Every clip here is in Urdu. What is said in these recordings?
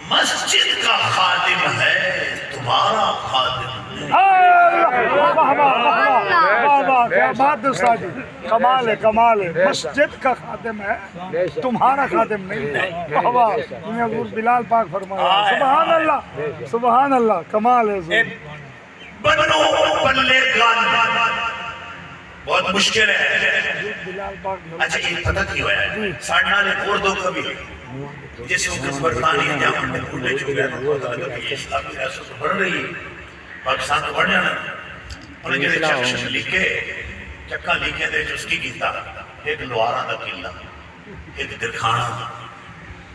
مسجد کا خادم ہے تمہارا خادم نہیں۔ کیا بات ہے استاد جی، کمال ہے کمال ہے، مسجد کا خادم ہے تمہارا خادم نہیں۔ واہ واہ، حضور بلال پاک فرمایا سبحان اللہ سبحان اللہ، کمال ہے حضور۔ بنو پلے گان بہت مشکل ہے۔ بلال پاک اچھا یہ پتہ کیوں ہے ساڑھنا نے کوڑ دو کبھی جیسے وہ کس برطانیہ جامعہ میں کھلے چکے ہیں تو پتہ لگا کہ یہ اسلام کی ریاست بڑھ رہی ہے، پاکستان تو بڑھ جانا۔ انہیں جو چکشن لکھے چکا لکھے دے جو اس کی کیتا ایک لوارا دا قلعہ، ایک درخانہ،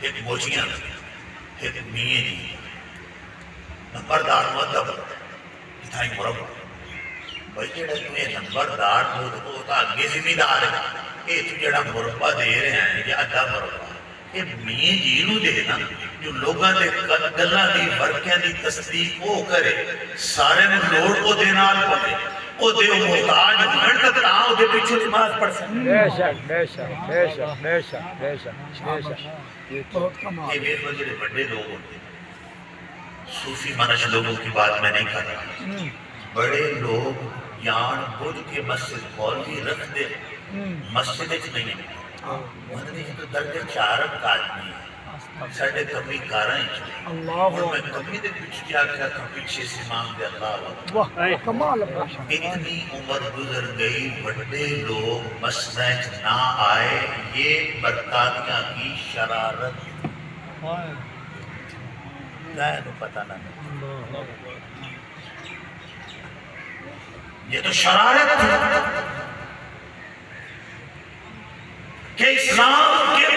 ایک موچیاں، ایک میے جی نمبردار مدب کتائی مربع بھائی جڑا تمہیں نمبردار ہوتا آگے ذمہ دار ہے، یہ تو جڑا مربع دے رہے ہیں یہ ادھا مربع یہ میے جی نو دے نا جو لوگاں دے گلاں دی ورکیاں دی تصدیق وہ کرے سارے نو لوڑ کو دے نال پڑے او دے محتاج ہونے تک تاں او دے پیچھے نماز پڑھ سکتے۔ بے شک بے شک بے شک بے شک بے شک بے شک، بہت کمال۔ یہ میرے بڑے بڑے لوگ ہوتے ہیں، صوفی منش لوگوں کی بات میں نہیں کر رہا، بڑے لوگ یان بدھ کے مسجد مولوی رکھ دے مسجد اچ نہیں ہے، مدنی تو درد چارک آدمی ہے ساڑھے کمی کاراں ہی چھوڑے اور میں کمی دے پیچھے جا کے پیچھے سے مانگ دے اللہ واہ کمال ہے۔ اتنی عمر گزر گئی بڑے لوگ مسجد نہ آئے، یہ برطانیہ کی شرارت ہے تو پتہ نہ یہ تو شرارت تھی کہ اسلام کے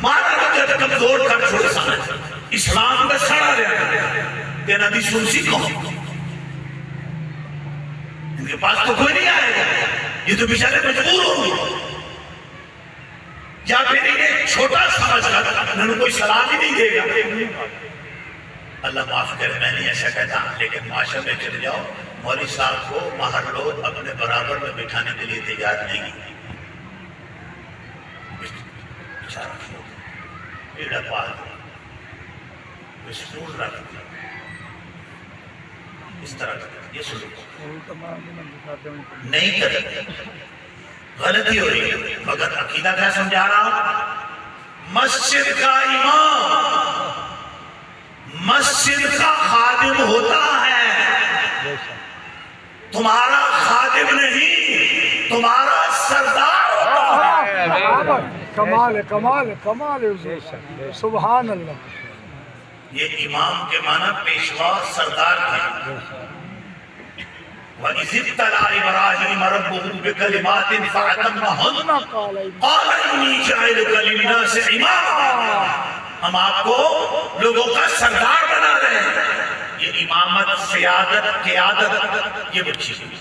مارا رکھتے کمزور کر چھوڑے سانے اسلام کا سڑا رہا تینا دی سنسی کون ان کے پاس تو کوئی نہیں آئے گا، یہ تو بیچارے مجبور ہوں گے یا پھر انہیں چھوٹا سمجھ کر انہوں کوئی سلام ہی نہیں دے گا۔ اللہ معاف کرے میں نہیں ایسا کہتا لیکن معاشرے میں چلے جاؤ مولوی صاحب کو مہر لوگ اپنے برابر میں بٹھانے کے لیے تیار نہیں ہے، بیچارہ پیڑا پال دیا اسٹول رکھ دیا اس طرح کا یہ سلوک نہیں کریں غلطی ہو رہی ہے مگر عقیدہ کیا سمجھا رہا ہوں مسجد کا امام مسجد کا خادم ہوتا ہے، تمہارا خادم نہیں تمہارا سردار ہوتا ہے۔ کمال ہے کمال ہے کمال ہے حضور، سبحان اللہ۔ یہ امام کے معنی پیشوا سردار تھے۔ وَإِذِ ابْتَلَىٰ إِبْرَاهِيمَ رَبُّهُ بِكَلِمَاتٍ فَأَتَمَّهُنَّ قَالَ إِنِّي جَاعِلُكَ لِلنَّاسِ إِمَامًا، ہم آپ کو لوگوں کا سردار بنا رہے ہیں۔ یہ امامت سیادت قیادت یہ بچی ہوئی۔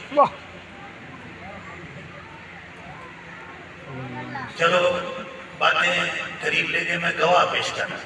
چلو باتیں قریب لے کے میں گواہ پیش کرنا